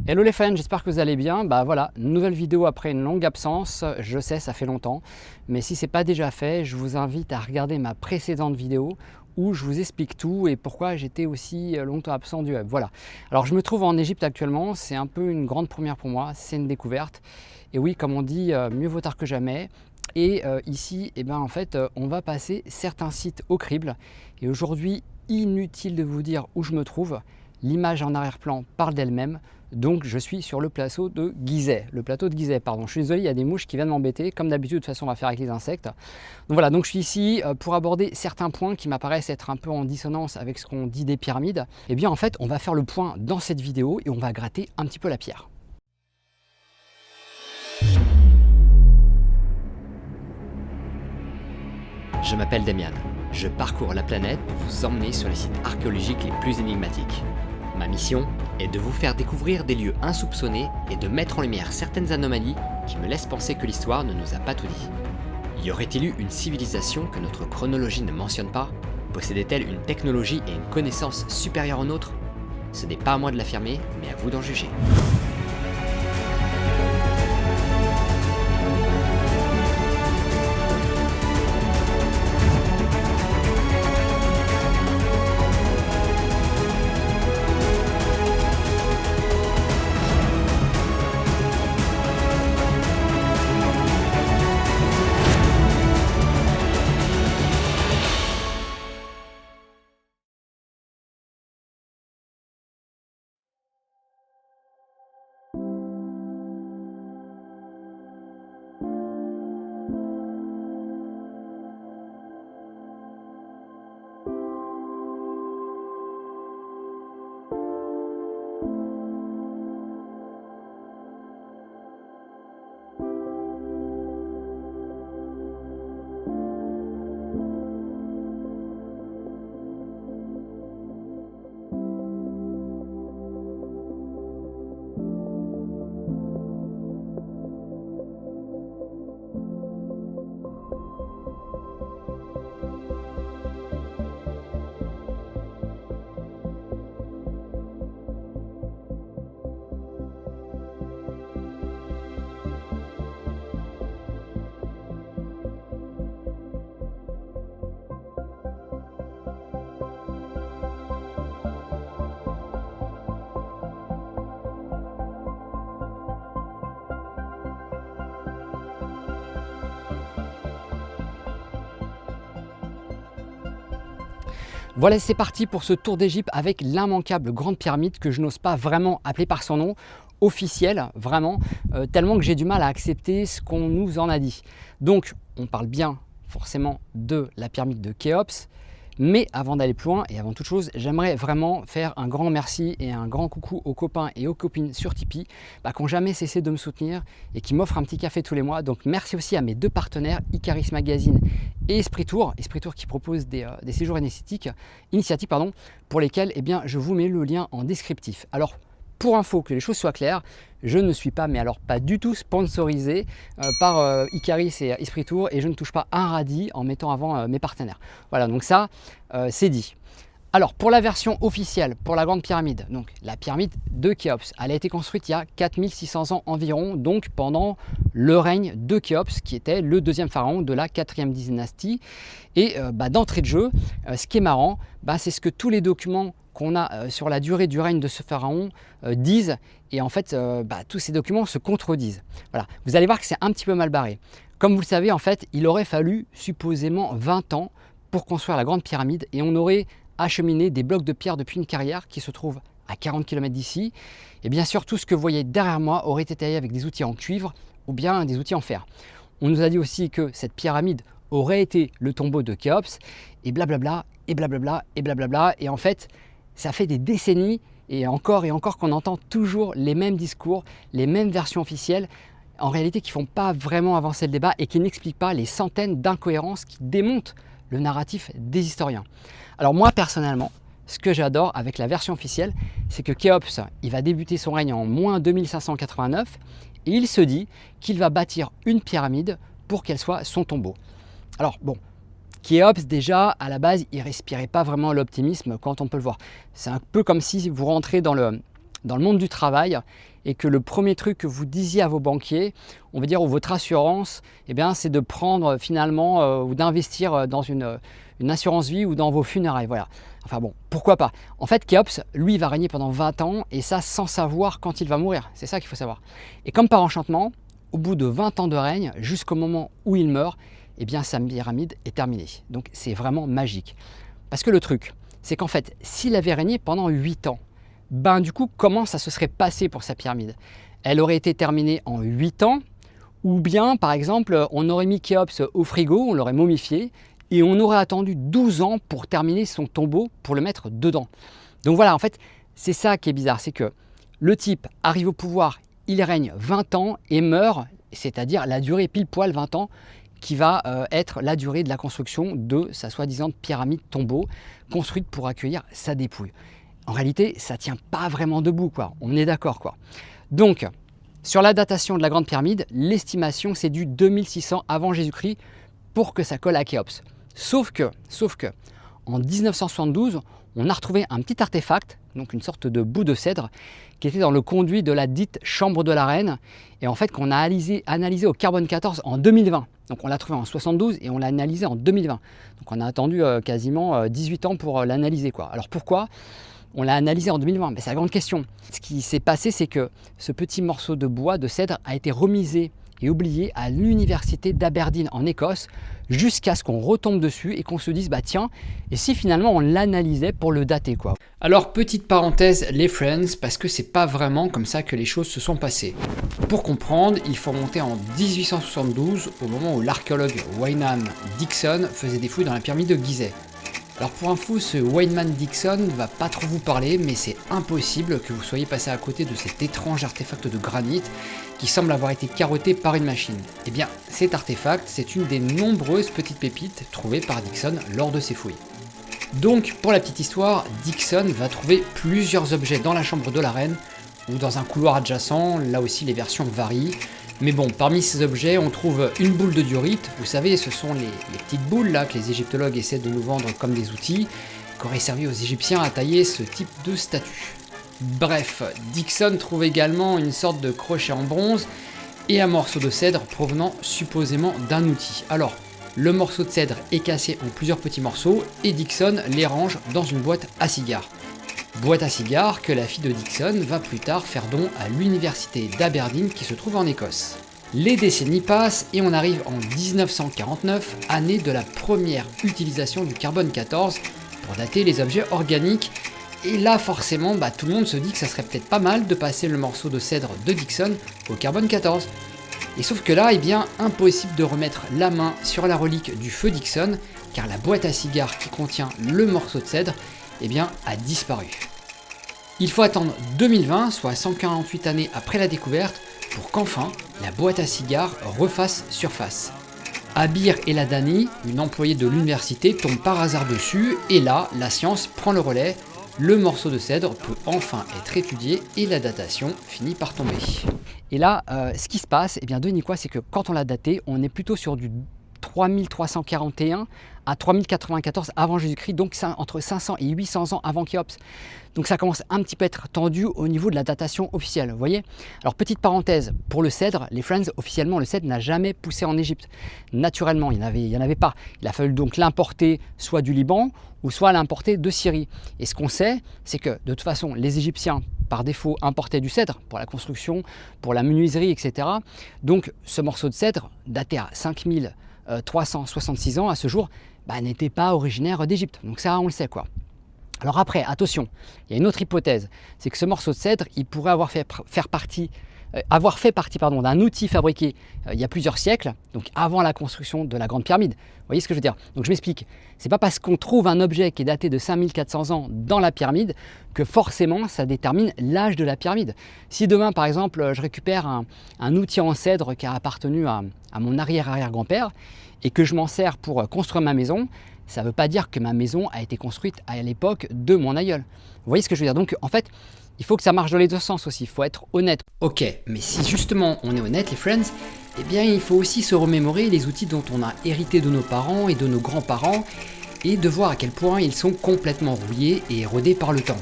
Hello les fans, j'espère que vous allez bien. Bah voilà, nouvelle vidéo après une longue absence. Je sais, ça fait longtemps, mais si ce n'est pas déjà fait, je vous invite à regarder ma précédente vidéo où je vous explique tout et pourquoi j'étais aussi longtemps absent du web. Voilà. Alors je me trouve en Égypte actuellement, c'est un peu une grande première pour moi, c'est une découverte. Et oui, comme on dit, mieux vaut tard que jamais. Et ici, eh ben, en fait, on va passer certains sites au crible. Et aujourd'hui, inutile de vous dire où je me trouve. L'image en arrière-plan parle d'elle-même. Donc je suis sur le plateau de Gizeh. Je suis désolé, il y a des mouches qui viennent m'embêter. Comme d'habitude, de toute façon, on va faire avec les insectes. Donc voilà, donc je suis ici pour aborder certains points qui m'apparaissent être un peu en dissonance avec ce qu'on dit des pyramides. Et bien en fait, on va faire le point dans cette vidéo et on va gratter un petit peu la pierre. Je m'appelle Damian. Je parcours la planète pour vous emmener sur les sites archéologiques les plus énigmatiques. Ma mission est de vous faire découvrir des lieux insoupçonnés et de mettre en lumière certaines anomalies qui me laissent penser que l'histoire ne nous a pas tout dit. Y aurait-il eu une civilisation que notre chronologie ne mentionne pas? Possédait-elle une technologie et une connaissance supérieures aux nôtres? Ce n'est pas à moi de l'affirmer, mais à vous d'en juger. Voilà, c'est parti pour ce tour d'Égypte avec l'immanquable grande pyramide que je n'ose pas vraiment appeler par son nom officiel, vraiment, tellement que j'ai du mal à accepter ce qu'on nous en a dit. Donc, on parle bien forcément de la pyramide de Khéops, mais avant d'aller plus loin et avant toute chose, j'aimerais vraiment faire un grand merci et un grand coucou aux copains et aux copines sur Tipeee qui n'ont jamais cessé de me soutenir et qui m'offrent un petit café tous les mois. Donc merci aussi à mes deux partenaires, Icaris Magazine et Esprit Tour qui propose des séjours initiatiques pour lesquels je vous mets le lien en descriptif. Alors, pour info, que les choses soient claires, je ne suis pas, mais alors pas du tout sponsorisé par Icaris et Esprit Tour et je ne touche pas un radis en mettant avant mes partenaires. Voilà, donc ça, c'est dit. Alors, pour la version officielle, pour la grande pyramide, donc la pyramide de Khéops, elle a été construite il y a 4600 ans environ, donc pendant le règne de Khéops, qui était le deuxième pharaon de la 4e dynastie. Et d'entrée de jeu, ce qui est marrant, c'est ce que tous les documents qu'on a sur la durée du règne de ce pharaon disent, et en fait tous ces documents se contredisent. Voilà. Vous allez voir que c'est un petit peu mal barré. Comme vous le savez, en fait, il aurait fallu supposément 20 ans pour construire la grande pyramide et on aurait acheminé des blocs de pierre depuis une carrière qui se trouve à 40 km d'ici. Et bien sûr, tout ce que vous voyez derrière moi aurait été taillé avec des outils en cuivre ou bien des outils en fer. On nous a dit aussi que cette pyramide aurait été le tombeau de Khéops et blablabla, et blablabla, et blablabla. Et en fait, ça fait des décennies et encore qu'on entend toujours les mêmes discours, les mêmes versions officielles, en réalité qui ne font pas vraiment avancer le débat et qui n'expliquent pas les centaines d'incohérences qui démontent le narratif des historiens. Alors moi personnellement, ce que j'adore avec la version officielle, c'est que Khéops, il va débuter son règne en moins 2589 et il se dit qu'il va bâtir une pyramide pour qu'elle soit son tombeau. Alors bon, Khéops déjà à la base il respirait pas vraiment l'optimisme quand on peut le voir. C'est un peu comme si vous rentrez dans dans le monde du travail et que le premier truc que vous disiez à vos banquiers, on va dire, ou votre assurance, eh bien, c'est de prendre finalement ou d'investir dans une assurance vie ou dans vos funérailles. Voilà. Enfin bon, pourquoi pas. En fait, Khéops, lui, il va régner pendant 20 ans et ça sans savoir quand il va mourir. C'est ça qu'il faut savoir. Et comme par enchantement, au bout de 20 ans de règne, jusqu'au moment où il meurt, eh bien, sa pyramide est terminée. Donc, c'est vraiment magique. Parce que le truc, c'est qu'en fait, s'il avait régné pendant 8 ans, ben du coup, comment ça se serait passé pour sa pyramide? Elle aurait été terminée en 8 ans, ou bien, par exemple, on aurait mis Khéops au frigo, on l'aurait momifié, et on aurait attendu 12 ans pour terminer son tombeau, pour le mettre dedans. Donc voilà, en fait, c'est ça qui est bizarre, c'est que le type arrive au pouvoir, il règne 20 ans et meurt, c'est-à-dire la durée pile poil 20 ans, qui va être la durée de la construction de sa soi-disant pyramide tombeau, construite pour accueillir sa dépouille. En réalité, ça ne tient pas vraiment debout, quoi. On est d'accord, quoi. Donc, sur la datation de la Grande Pyramide, l'estimation, c'est du 2600 avant Jésus-Christ pour que ça colle à Khéops. Sauf que, en 1972, on a retrouvé un petit artefact, donc une sorte de bout de cèdre, qui était dans le conduit de la dite chambre de la reine, et en fait qu'on a analysé au carbone 14 en 2020. Donc on l'a trouvé en 72 et on l'a analysé en 2020. Donc on a attendu quasiment 18 ans pour l'analyser, quoi. Alors pourquoi on l'a analysé en 2020? Mais c'est la grande question. Ce qui s'est passé, c'est que ce petit morceau de bois, de cèdre, a été remisé et oublié à l'université d'Aberdeen en Écosse, jusqu'à ce qu'on retombe dessus et qu'on se dise, bah tiens, et si finalement on l'analysait pour le dater, quoi. Alors petite parenthèse les friends, parce que c'est pas vraiment comme ça que les choses se sont passées. Pour comprendre, il faut remonter en 1872, au moment où l'archéologue Wyman Dixon faisait des fouilles dans la pyramide de Gizeh. Alors pour info, ce Wyman Dixon ne va pas trop vous parler, mais c'est impossible que vous soyez passé à côté de cet étrange artefact de granit qui semble avoir été carotté par une machine. Eh bien, cet artefact, c'est une des nombreuses petites pépites trouvées par Dixon lors de ses fouilles. Donc, pour la petite histoire, Dixon va trouver plusieurs objets dans la chambre de la reine ou dans un couloir adjacent, là aussi les versions varient. Mais bon, parmi ces objets, on trouve une boule de diorite. Vous savez, ce sont les petites boules là que les égyptologues essaient de nous vendre comme des outils, qui auraient servi aux Égyptiens à tailler ce type de statue. Bref, Dixon trouve également une sorte de crochet en bronze et un morceau de cèdre provenant supposément d'un outil. Alors, le morceau de cèdre est cassé en plusieurs petits morceaux et Dixon les range dans une boîte à cigares. Boîte à cigares que la fille de Dixon va plus tard faire don à l'université d'Aberdeen qui se trouve en Écosse. Les décennies passent et on arrive en 1949, année de la première utilisation du carbone 14 pour dater les objets organiques. Et là forcément, tout le monde se dit que ça serait peut-être pas mal de passer le morceau de cèdre de Dixon au carbone 14. Et sauf que là, impossible de remettre la main sur la relique du feu Dixon, car la boîte à cigares qui contient le morceau de cèdre, a disparu. Il faut attendre 2020, soit 148 années après la découverte, pour qu'enfin la boîte à cigares refasse surface. Abir Eladani, une employée de l'université, tombe par hasard dessus, et là, la science prend le relais. Le morceau de cèdre peut enfin être étudié et la datation finit par tomber. Et là, ce qui se passe, devinez quoi, c'est que quand on l'a daté, on est plutôt sur du 3341 à 3094 avant Jésus-Christ, donc entre 500 et 800 ans avant Khéops. Donc ça commence un petit peu à être tendu au niveau de la datation officielle, vous voyez. Alors petite parenthèse, pour le cèdre, les friends, officiellement le cèdre n'a jamais poussé en Égypte. Naturellement, il n'y en avait pas. Il a fallu donc l'importer soit du Liban ou soit l'importer de Syrie. Et ce qu'on sait, c'est que de toute façon, les Égyptiens, par défaut, importaient du cèdre pour la construction, pour la menuiserie, etc. Donc ce morceau de cèdre, daté à 5366 ans à ce jour, n'était pas originaire d'Égypte. Donc ça, on le sait, quoi. Alors après, attention, il y a une autre hypothèse, c'est que ce morceau de cèdre, il pourrait avoir fait partie d'un outil fabriqué il y a plusieurs siècles, donc avant la construction de la Grande Pyramide. Vous voyez ce que je veux dire? Donc je m'explique. C'est pas parce qu'on trouve un objet qui est daté de 5400 ans dans la pyramide que forcément ça détermine l'âge de la pyramide. Si demain, par exemple, je récupère un outil en cèdre qui a appartenu à mon arrière-arrière-grand-père et que je m'en sers pour construire ma maison, ça ne veut pas dire que ma maison a été construite à l'époque de mon aïeul. Vous voyez ce que je veux dire? Donc en fait, il faut que ça marche dans les deux sens aussi, il faut être honnête. Ok, mais si justement on est honnête les friends, il faut aussi se remémorer les outils dont on a hérité de nos parents et de nos grands-parents et de voir à quel point ils sont complètement rouillés et érodés par le temps.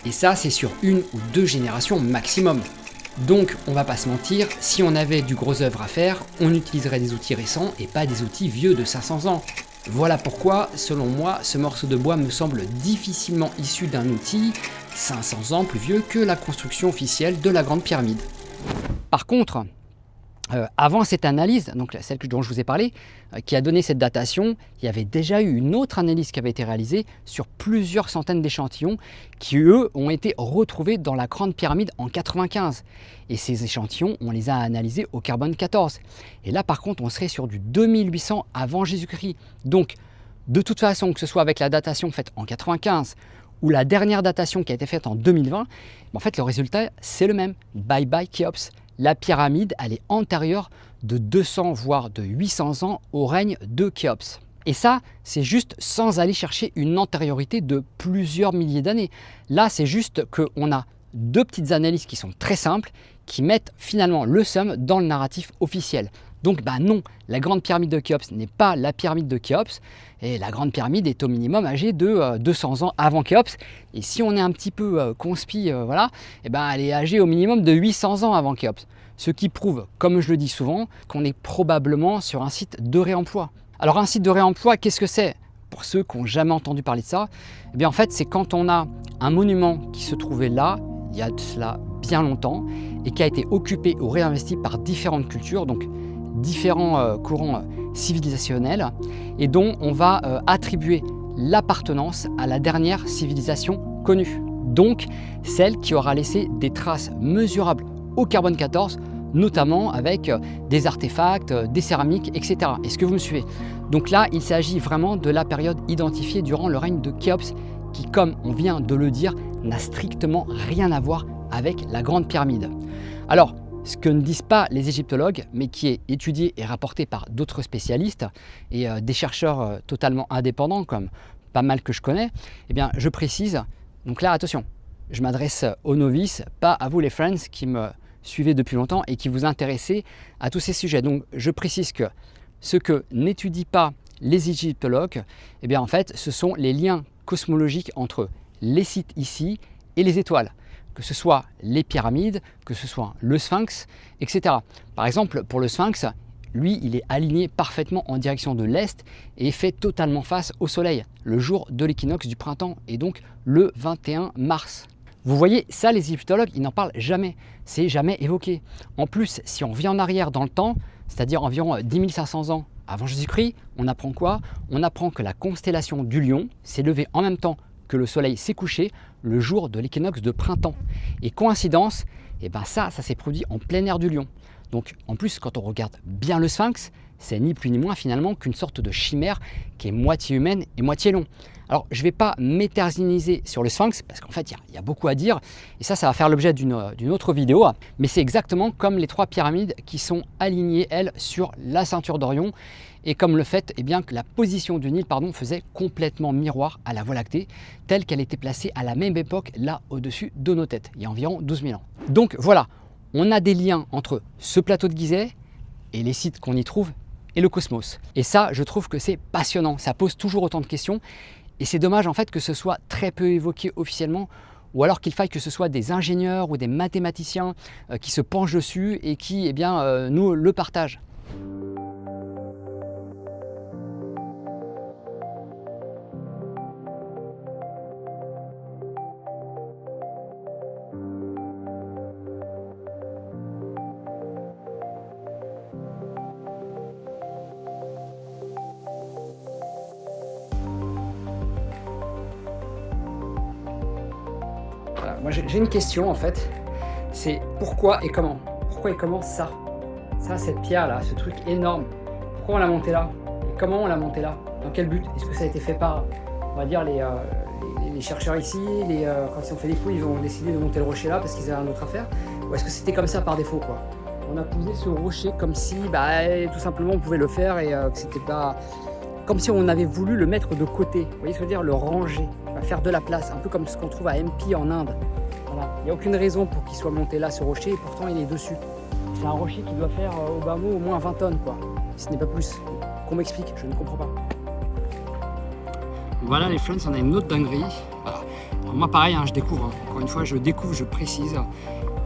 Et ça, c'est sur 1 ou 2 générations maximum. Donc, on va pas se mentir, si on avait du gros œuvre à faire, on utiliserait des outils récents et pas des outils vieux de 500 ans. Voilà pourquoi, selon moi, ce morceau de bois me semble difficilement issu d'un outil 500 ans plus vieux que la construction officielle de la Grande Pyramide. Par contre, avant cette analyse, donc celle dont je vous ai parlé, qui a donné cette datation, il y avait déjà eu une autre analyse qui avait été réalisée sur plusieurs centaines d'échantillons qui, eux, ont été retrouvés dans la Grande Pyramide en 95. Et ces échantillons, on les a analysés au carbone 14. Et là, par contre, on serait sur du 2800 avant Jésus-Christ. Donc, de toute façon, que ce soit avec la datation faite en 95 ou la dernière datation qui a été faite en 2020, en fait, le résultat, c'est le même. Bye bye Khéops. La pyramide, elle est antérieure de 200 voire de 800 ans au règne de Khéops. Et ça, c'est juste sans aller chercher une antériorité de plusieurs milliers d'années. Là, c'est juste qu'on a 2 petites analyses qui sont très simples, qui mettent finalement le sum dans le narratif officiel. Donc non, la Grande Pyramide de Khéops n'est pas la pyramide de Khéops, et la Grande Pyramide est au minimum âgée de 200 ans avant Khéops. Et si on est un petit peu conspi, voilà, elle est âgée au minimum de 800 ans avant Khéops. Ce qui prouve, comme je le dis souvent, qu'on est probablement sur un site de réemploi. Alors un site de réemploi, qu'est-ce que c'est? Pour ceux qui n'ont jamais entendu parler de ça, en fait c'est quand on a un monument qui se trouvait là, il y a de cela bien longtemps, et qui a été occupé ou réinvesti par différentes cultures, donc différents courants civilisationnels, et dont on va attribuer l'appartenance à la dernière civilisation connue. Donc celle qui aura laissé des traces mesurables au carbone 14, notamment avec des artefacts, des céramiques, etc. Est-ce que vous me suivez? Donc là, il s'agit vraiment de la période identifiée durant le règne de Khéops, qui, comme on vient de le dire, n'a strictement rien à voir avec la Grande Pyramide. Alors, ce que ne disent pas les égyptologues, mais qui est étudié et rapporté par d'autres spécialistes et des chercheurs totalement indépendants, comme pas mal que je connais, je précise, donc là, attention, je m'adresse aux novices, pas à vous les friends qui me suivez depuis longtemps et qui vous intéressez à tous ces sujets. Donc je précise que ce que n'étudient pas les égyptologues, en fait, ce sont les liens cosmologiques entre les sites ici et les étoiles, que ce soit les pyramides, que ce soit le Sphinx, etc. Par exemple, pour le Sphinx, lui, il est aligné parfaitement en direction de l'Est et fait totalement face au Soleil, le jour de l'équinoxe du printemps, et donc le 21 mars. Vous voyez, ça, les égyptologues, ils n'en parlent jamais. C'est jamais évoqué. En plus, si on vient en arrière dans le temps, c'est-à-dire environ 10 500 ans avant Jésus-Christ, on apprend quoi? On apprend que la constellation du Lion s'est levée en même temps que le soleil s'est couché le jour de l'équinoxe de printemps. Et coïncidence, ça s'est produit en plein air du Lion. Donc en plus, quand on regarde bien le Sphinx, c'est ni plus ni moins finalement qu'une sorte de chimère qui est moitié humaine et moitié lion. Alors je ne vais pas m'éterniser sur le Sphinx parce qu'en fait il y a beaucoup à dire et ça va faire l'objet d'une autre vidéo, mais c'est exactement comme les 3 pyramides qui sont alignées elles sur la ceinture d'Orion et comme le fait que la position du Nil faisait complètement miroir à la Voie lactée telle qu'elle était placée à la même époque là au-dessus de nos têtes, il y a environ 12 000 ans. Donc voilà, on a des liens entre ce plateau de Gizeh et les sites qu'on y trouve et le cosmos. Et ça, je trouve que c'est passionnant, ça pose toujours autant de questions et c'est dommage en fait que ce soit très peu évoqué officiellement ou alors qu'il faille que ce soit des ingénieurs ou des mathématiciens qui se penchent dessus et qui nous le partagent. Moi j'ai une question en fait, c'est pourquoi et comment? Pourquoi et comment ça? Ça, cette pierre là, ce truc énorme, pourquoi on l'a monté là? Et comment on l'a monté là? Dans quel but? Est-ce que ça a été fait par, on va dire, les chercheurs ici, quand ils ont fait les fouilles, ils ont décidé de monter le rocher là parce qu'ils avaient un autre affaire? Ou est-ce que c'était comme ça par défaut quoi? On a posé ce rocher comme si, tout simplement on pouvait le faire et que c'était pas... Comme si on avait voulu le mettre de côté, vous voyez ce que je veux dire, le ranger, faire de la place, un peu comme ce qu'on trouve à MP en Inde. Voilà. Il n'y a aucune raison pour qu'il soit monté là, ce rocher, et pourtant il est dessus. C'est un rocher qui doit faire au bas mot au moins 20 tonnes, quoi. Si ce n'est pas plus. Qu'on m'explique, je ne comprends pas. Voilà les friends, on a une autre dinguerie. Voilà. Alors moi pareil, hein, je découvre, hein. Encore une fois je découvre, je précise.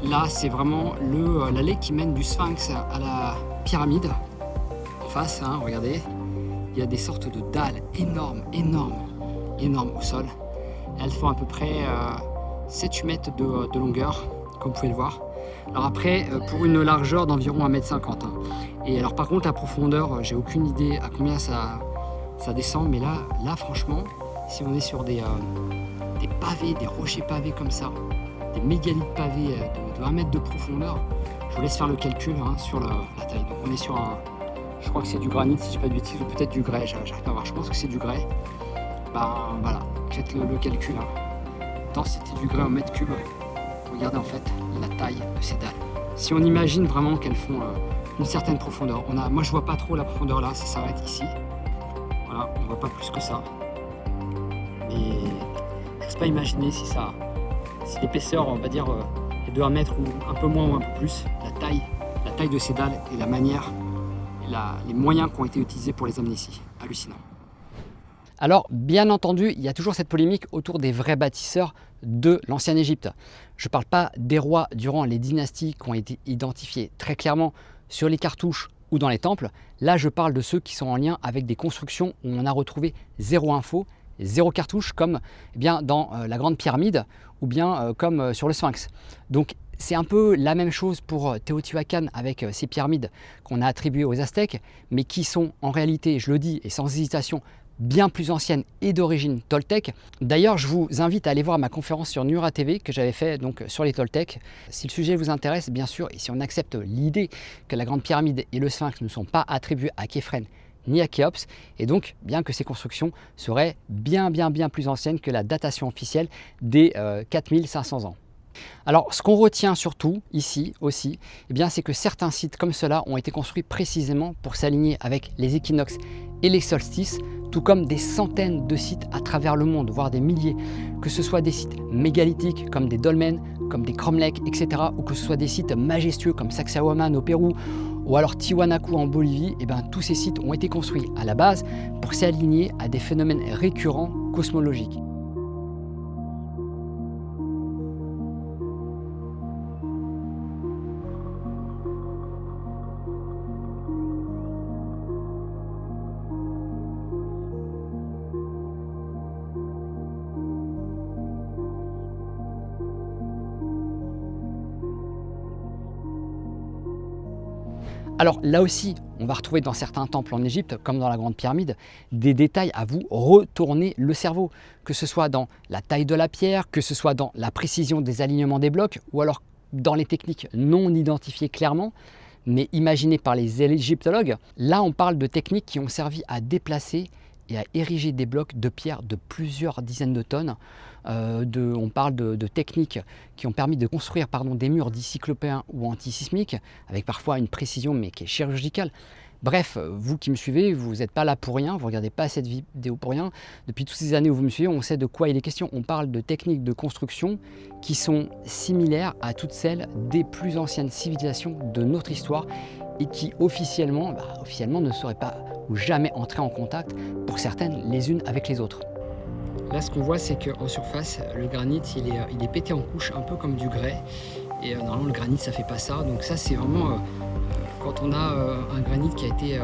Là c'est vraiment l'allée qui mène du Sphinx à la pyramide. En face, hein, regardez, il y a des sortes de dalles énormes au sol. Elles font à peu près 7-8 mètres de longueur, comme vous pouvez le voir. Alors après, pour une largeur d'environ 1,50 m. Hein. Et alors par contre, la profondeur, j'ai aucune idée à combien ça descend. Mais là franchement, si on est sur des pavés, des rochers pavés comme ça, des mégalithes pavés de 1 mètre de profondeur, je vous laisse faire le calcul hein, sur la taille. Donc on est sur un... Je crois que c'est du granit, si je ne dis pas de bêtises, ou peut-être du grès, j'arrive pas à voir. Je pense que c'est du grès. Ben voilà, faites le calcul. Hein. Tant c'était du grès en mètre cube. Regardez en fait la taille de ces dalles. Si on imagine vraiment qu'elles font une certaine profondeur, moi je vois pas trop la profondeur là, ça s'arrête ici. Voilà, on voit pas plus que ça. Mais je n'ose pas imaginer si l'épaisseur, on va dire, est de 1 mètre ou un peu moins ou un peu plus, la taille de ces dalles et la manière, les moyens qui ont été utilisés pour les amener ici. Hallucinant. Alors, bien entendu, il y a toujours cette polémique autour des vrais bâtisseurs de l'ancienne Égypte. Je ne parle pas des rois durant les dynasties qui ont été identifiés très clairement sur les cartouches ou dans les temples. Là, je parle de ceux qui sont en lien avec des constructions où on a retrouvé zéro info, zéro cartouche, comme eh bien, dans la Grande Pyramide ou bien comme sur le Sphinx. Donc, c'est un peu la même chose pour Teotihuacan avec ces pyramides qu'on a attribuées aux Aztèques, mais qui sont en réalité, je le dis et sans hésitation, bien plus anciennes et d'origine toltèque. D'ailleurs, je vous invite à aller voir ma conférence sur Nura TV que j'avais fait donc sur les Toltèques. Si le sujet vous intéresse, bien sûr, et si on accepte l'idée que la Grande Pyramide et le Sphinx ne sont pas attribués à Képhren ni à Khéops, et donc bien que ces constructions seraient bien plus anciennes que la datation officielle des 4500 ans. Alors, ce qu'on retient surtout ici aussi, eh bien, c'est que certains sites comme cela ont été construits précisément pour s'aligner avec les équinoxes et les solstices, tout comme des centaines de sites à travers le monde, voire des milliers, que ce soit des sites mégalithiques comme des dolmens, comme des cromlechs, etc., ou que ce soit des sites majestueux comme Sacsayhuaman au Pérou, ou alors Tiwanaku en Bolivie, eh bien, tous ces sites ont été construits à la base pour s'aligner à des phénomènes récurrents cosmologiques. Alors là aussi, on va retrouver dans certains temples en Égypte, comme dans la Grande Pyramide, des détails à vous retourner le cerveau, que ce soit dans la taille de la pierre, que ce soit dans la précision des alignements des blocs, ou alors dans les techniques non identifiées clairement, mais imaginées par les égyptologues. Là, on parle de techniques qui ont servi à déplacer et à ériger des blocs de pierre de plusieurs dizaines de tonnes. On parle de techniques qui ont permis de construire des murs dits cyclopéens ou antisismiques, avec parfois une précision mais qui est chirurgicale. Bref, vous qui me suivez, vous n'êtes pas là pour rien, vous ne regardez pas cette vidéo pour rien. Depuis toutes ces années où vous me suivez, on sait de quoi il est question. On parle de techniques de construction qui sont similaires à toutes celles des plus anciennes civilisations de notre histoire et qui officiellement ne seraient pas ou jamais entrées en contact, pour certaines, les unes avec les autres. Là, ce qu'on voit, c'est qu'en surface, le granit, il est pété en couches, un peu comme du grès. Et normalement, le granit, ça fait pas ça. Donc ça, c'est vraiment quand on a un granit qui a été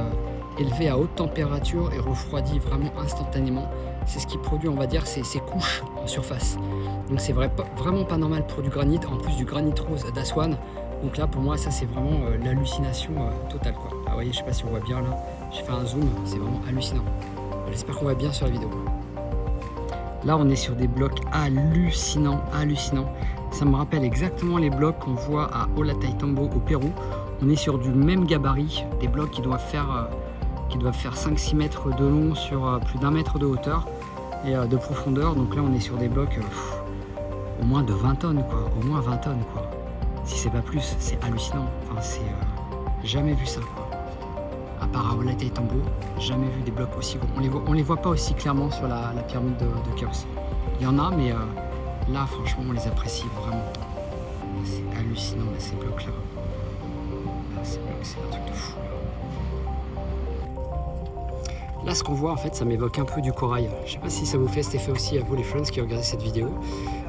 élevé à haute température et refroidi vraiment instantanément. C'est ce qui produit, on va dire, ces couches en surface. Donc c'est vraiment pas normal pour du granit, en plus du granit rose d'Aswan. Donc là, pour moi, ça, c'est vraiment l'hallucination totale, quoi. Ah, vous voyez, je sais pas si on voit bien là. J'ai fait un zoom, c'est vraiment hallucinant. J'espère qu'on voit bien sur la vidéo. Là, on est sur des blocs hallucinants. Ça me rappelle exactement les blocs qu'on voit à Ollantaytambo au Pérou. On est sur du même gabarit, des blocs qui doivent faire 5-6 mètres de long sur plus d'1 mètre de hauteur et de profondeur. Donc là, on est sur des blocs au moins de 20 tonnes, quoi. Au moins 20 tonnes, quoi. Si c'est pas plus, c'est hallucinant. Enfin, c'est jamais vu ça, quoi. À part à Ollantaytambo, jamais vu des blocs aussi gros. On les voit pas aussi clairement sur la pyramide de Khéops. Il y en a, mais là, franchement, on les apprécie vraiment. C'est hallucinant, là, ces blocs-là. Ces blocs, c'est un truc de fou. Là, ce qu'on voit, en fait, ça m'évoque un peu du corail. Je sais pas si ça vous fait cet effet aussi à vous les friends qui regardez cette vidéo,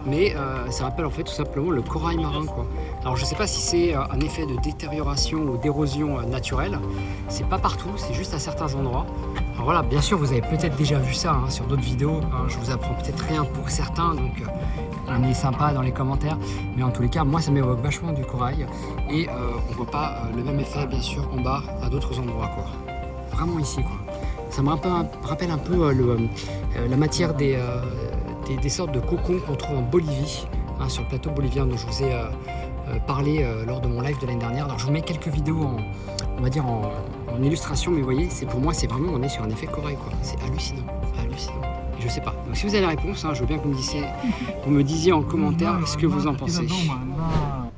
mais ça rappelle en fait tout simplement le corail marin, quoi. Alors je sais pas si c'est un effet de détérioration ou d'érosion naturelle, c'est pas partout, c'est juste à certains endroits. Alors voilà, bien sûr, vous avez peut-être déjà vu ça sur d'autres vidéos, je vous apprends peut-être rien pour certains, donc on est sympa dans les commentaires, mais en tous les cas, moi ça m'évoque vachement du corail, et on voit pas le même effet, bien sûr, en bas, à d'autres endroits, quoi. Vraiment ici, quoi. Ça me rappelle un peu la matière des sortes de cocons qu'on trouve en Bolivie, sur le plateau bolivien dont je vous ai parlé lors de mon live de l'année dernière. Alors je vous mets quelques vidéos on va dire en illustration, mais vous voyez, pour moi, c'est vraiment, on est sur un effet corail, quoi. C'est hallucinant, hallucinant. Et je sais pas. Donc si vous avez la réponse, je veux bien que vous me disiez en commentaire ce que vous en pensez.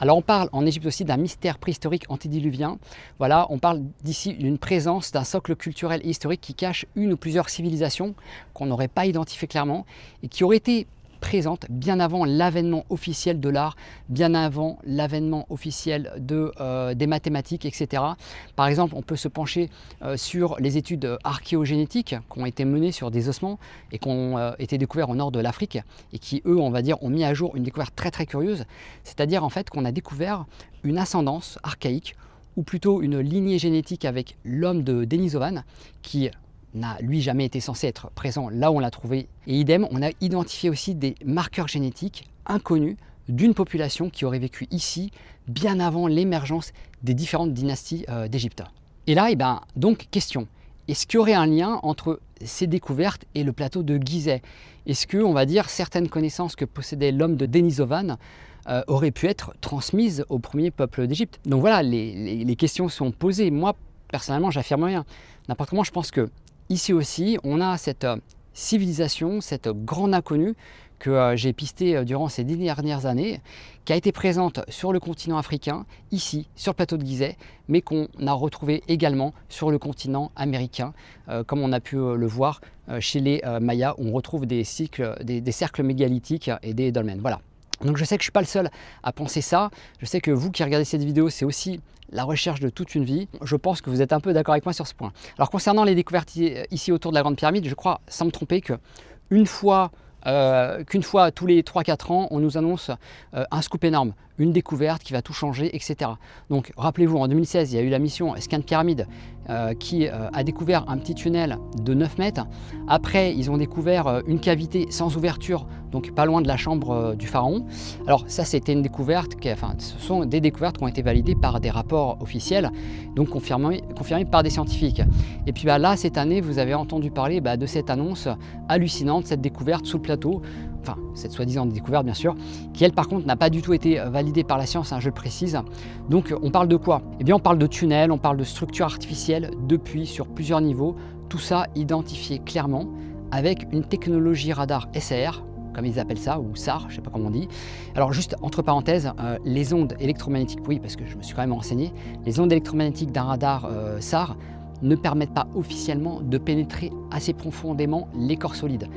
Alors on parle en Égypte aussi d'un mystère préhistorique antédiluvien. Voilà, on parle d'ici d'une présence d'un socle culturel et historique qui cache une ou plusieurs civilisations qu'on n'aurait pas identifiées clairement et qui auraient été présentes bien avant l'avènement officiel de l'art, bien avant l'avènement officiel des mathématiques, etc. Par exemple, on peut se pencher sur les études archéogénétiques qui ont été menées sur des ossements et qui ont été découverts au nord de l'Afrique et qui, eux, on va dire, ont mis à jour une découverte très très curieuse, c'est-à-dire en fait qu'on a découvert une ascendance archaïque ou plutôt une lignée génétique avec l'homme de Denisovan qui n'a lui jamais été censé être présent là où on l'a trouvé. Et idem, on a identifié aussi des marqueurs génétiques inconnus d'une population qui aurait vécu ici bien avant l'émergence des différentes dynasties d'Égypte. Et là, donc question, est-ce qu'il y aurait un lien entre ces découvertes et le plateau de Gizeh? Est-ce que, on va dire, certaines connaissances que possédait l'homme de Denisovan auraient pu être transmises au premier peuple d'Égypte? Donc voilà, les questions sont posées. Moi, personnellement, j'affirme rien. N'importe comment, je pense que ici aussi, on a cette civilisation, cette grande inconnue que j'ai pistée durant ces 10 dernières années, qui a été présente sur le continent africain, ici, sur le plateau de Gizeh, mais qu'on a retrouvé également sur le continent américain, comme on a pu le voir chez les Mayas, où on retrouve des cercles mégalithiques et des dolmens. Voilà. Donc je sais que je ne suis pas le seul à penser ça, je sais que vous qui regardez cette vidéo, c'est aussi la recherche de toute une vie. Je pense que vous êtes un peu d'accord avec moi sur ce point. Alors concernant les découvertes ici autour de la Grande Pyramide, je crois, sans me tromper, qu'une fois tous les 3-4 ans, on nous annonce un scoop énorme, une découverte qui va tout changer, etc. Donc rappelez-vous, en 2016, il y a eu la mission Scan Pyramide qui a découvert un petit tunnel de 9 mètres. Après, ils ont découvert une cavité sans ouverture, donc pas loin de la chambre du pharaon. Alors ça, c'était une découverte, ce sont des découvertes qui ont été validées par des rapports officiels, donc confirmés par des scientifiques. Et puis là, cette année, vous avez entendu parler de cette annonce hallucinante, cette découverte sous le plateau, enfin cette soi-disant découverte bien sûr, qui elle par contre n'a pas du tout été validée par la science, je le précise. Donc on parle de quoi? Eh bien on parle de tunnels, on parle de structures artificielles de puits sur plusieurs niveaux, tout ça identifié clairement avec une technologie radar SAR, comme ils appellent ça, ou SAR, je ne sais pas comment on dit. Alors juste entre parenthèses, les ondes électromagnétiques, oui parce que je me suis quand même renseigné, les ondes électromagnétiques d'un radar SAR ne permettent pas officiellement de pénétrer assez profondément les corps solides.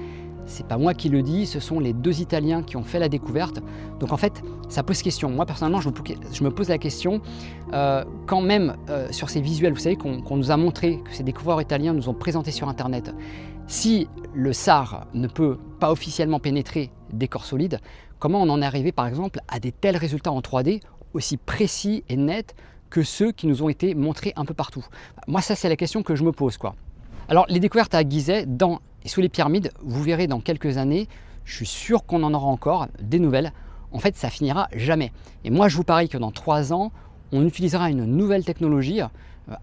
C'est pas moi qui le dis, ce sont les 2 Italiens qui ont fait la découverte. Donc en fait, ça pose question. Moi personnellement, je me pose la question, quand même sur ces visuels, vous savez, qu'on nous a montré, que ces découvreurs italiens nous ont présenté sur Internet, si le SAR ne peut pas officiellement pénétrer des corps solides, comment on en est arrivé par exemple à des tels résultats en 3D aussi précis et nets que ceux qui nous ont été montrés un peu partout? Moi ça c'est la question que je me pose, quoi. Alors les découvertes à Gizeh, dans et sous les pyramides, vous verrez dans quelques années, je suis sûr qu'on en aura encore des nouvelles. En fait, ça finira jamais. Et moi, je vous parie que dans 3 ans, on utilisera une nouvelle technologie, à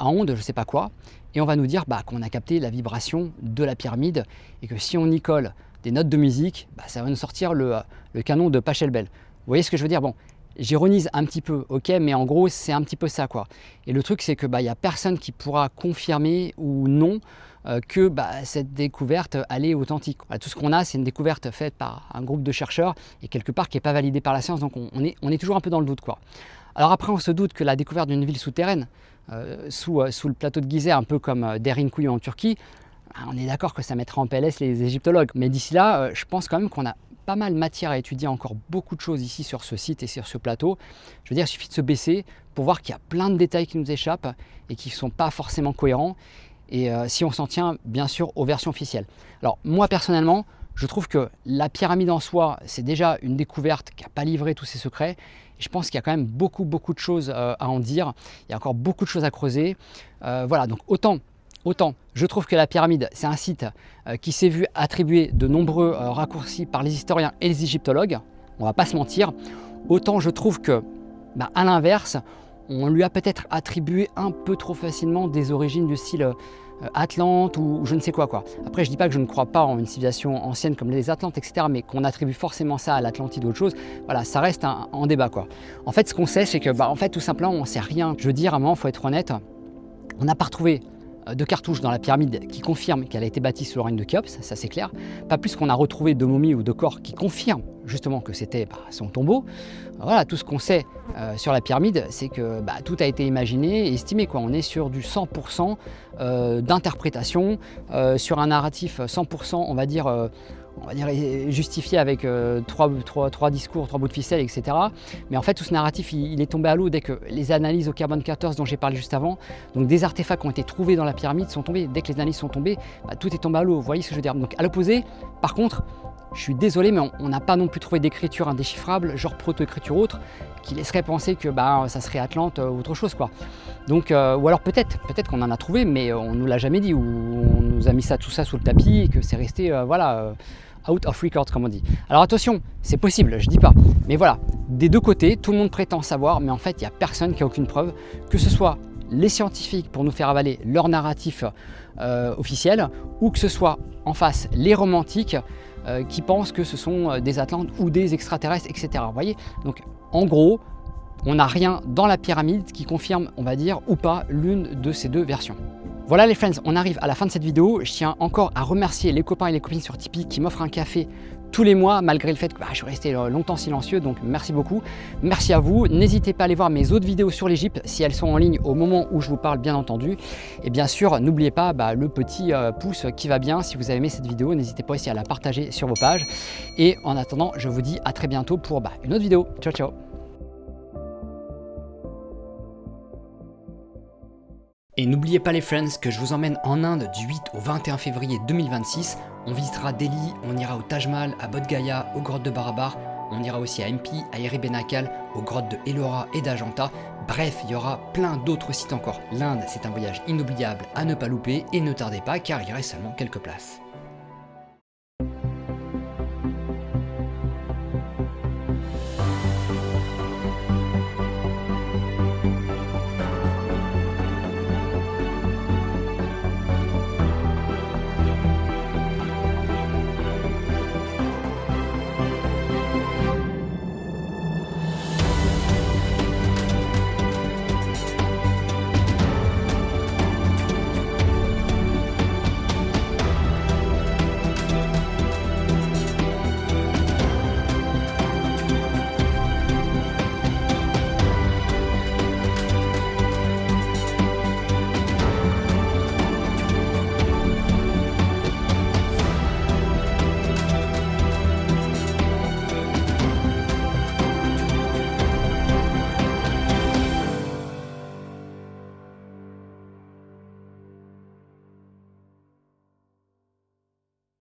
ondes, je ne sais pas quoi, et on va nous dire qu'on a capté la vibration de la pyramide et que si on y colle des notes de musique, ça va nous sortir le canon de Pachelbel. Vous voyez ce que je veux dire? Bon, j'ironise un petit peu, ok, mais en gros, c'est un petit peu ça, quoi. Et le truc, c'est que y a personne qui pourra confirmer ou non que cette découverte elle est authentique. Voilà, tout ce qu'on a, c'est une découverte faite par un groupe de chercheurs et quelque part qui n'est pas validée par la science, donc on est toujours un peu dans le doute, quoi. Alors après, on se doute que la découverte d'une ville souterraine sous le plateau de Gizeh, un peu comme Derinkuyu en Turquie, on est d'accord que ça mettra en PLS les égyptologues. Mais d'ici là, je pense quand même qu'on a pas mal de matière à étudier encore beaucoup de choses ici sur ce site et sur ce plateau. Je veux dire, il suffit de se baisser pour voir qu'il y a plein de détails qui nous échappent et qui ne sont pas forcément cohérents. et si on s'en tient bien sûr aux versions officielles. Alors moi personnellement, je trouve que la pyramide en soi, c'est déjà une découverte qui n'a pas livré tous ses secrets. Et je pense qu'il y a quand même beaucoup de choses à en dire. Il y a encore beaucoup de choses à creuser. Voilà, donc autant je trouve que la pyramide, c'est un site qui s'est vu attribuer de nombreux raccourcis par les historiens et les égyptologues. On va pas se mentir. Autant je trouve que, à l'inverse, on lui a peut-être attribué un peu trop facilement des origines du style Atlante ou je ne sais quoi. Après, je dis pas que je ne crois pas en une civilisation ancienne comme les Atlantes, etc., mais qu'on attribue forcément ça à l'Atlantide ou autre chose, voilà, ça reste en débat, quoi. En fait, ce qu'on sait, c'est que, en fait, tout simplement, on sait rien. Je veux dire, à un moment, il faut être honnête, on n'a pas retrouvé de cartouches dans la pyramide qui confirment qu'elle a été bâtie sous le règne de Khéops, ça c'est clair. Pas plus qu'on a retrouvé de momies ou de corps qui confirment justement que c'était son tombeau. Voilà, tout ce qu'on sait sur la pyramide, c'est que tout a été imaginé et estimé, quoi. On est sur du 100% d'interprétation, sur un narratif 100%, on va dire justifié avec trois discours, 3 bouts de ficelle, etc. Mais en fait, tout ce narratif, il est tombé à l'eau dès que les analyses au carbone 14 dont j'ai parlé juste avant, donc des artefacts qui ont été trouvés dans la pyramide sont tombés. Dès que les analyses sont tombées, tout est tombé à l'eau. Vous voyez ce que je veux dire? Donc à l'opposé, par contre, je suis désolé, mais on n'a pas non plus trouvé d'écriture indéchiffrable, genre proto-écriture autre, qui laisserait penser que ça serait Atlante ou autre chose, quoi. Donc, ou alors peut-être qu'on en a trouvé, mais on nous l'a jamais dit, ou on nous a mis tout ça sous le tapis et que c'est resté, out of record, comme on dit. Alors attention, c'est possible, je dis pas, mais voilà, des deux côtés, tout le monde prétend savoir, mais en fait, il n'y a personne qui a aucune preuve, que ce soit les scientifiques pour nous faire avaler leur narratif officiel, ou que ce soit en face les romantiques qui pensent que ce sont des Atlantes ou des extraterrestres, etc. Vous voyez? Donc en gros, on n'a rien dans la pyramide qui confirme, on va dire, ou pas l'une de ces deux versions. Voilà les friends, on arrive à la fin de cette vidéo. Je tiens encore à remercier les copains et les copines sur Tipeee qui m'offrent un café tous les mois, malgré le fait que je suis resté longtemps silencieux, donc merci beaucoup. Merci à vous. N'hésitez pas à aller voir mes autres vidéos sur l'Égypte, si elles sont en ligne au moment où je vous parle, bien entendu. Et bien sûr, n'oubliez pas le petit pouce qui va bien. Si vous avez aimé cette vidéo, n'hésitez pas aussi à la partager sur vos pages. Et en attendant, je vous dis à très bientôt pour une autre vidéo. Ciao, ciao. Et n'oubliez pas les friends que je vous emmène en Inde du 8 au 21 février 2026. On visitera Delhi, on ira au Taj Mahal, à Bodh Gaya, aux grottes de Barabar. On ira aussi à MP, à Erebenakal, aux grottes de Ellora et d'Ajanta. Bref, il y aura plein d'autres sites encore. L'Inde, c'est un voyage inoubliable à ne pas louper et ne tardez pas car il reste seulement quelques places.